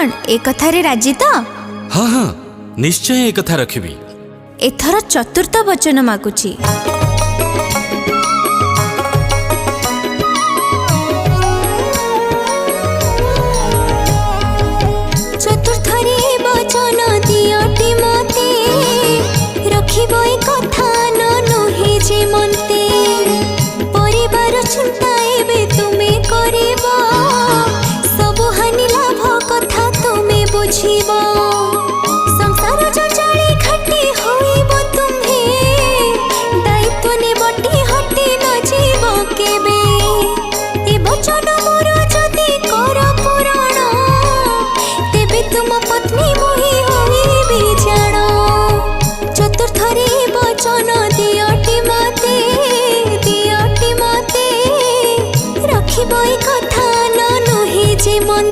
कौन ए कथारे राजी तो? हाँ हाँ निश्चय एक कथा रखिबी। एथर चतुर्थ वचन मागुची। चतुर्थरे वचन दियटी मते रखिब ए कथा नुहे जे मनते परिवार चिंता एबे तुमे करिब सब हानि लाभ कथा तुमे बुझिब संसार जंजाली घाटी होइब तुम्हे दायित्व ने बटी हटी न जीव केबे ए वचन मोर जदि कर पूरण तेबे तुम पत्नी मोहि होइबी जाण चतुर्थरे वचन दियटी मते रखिब ए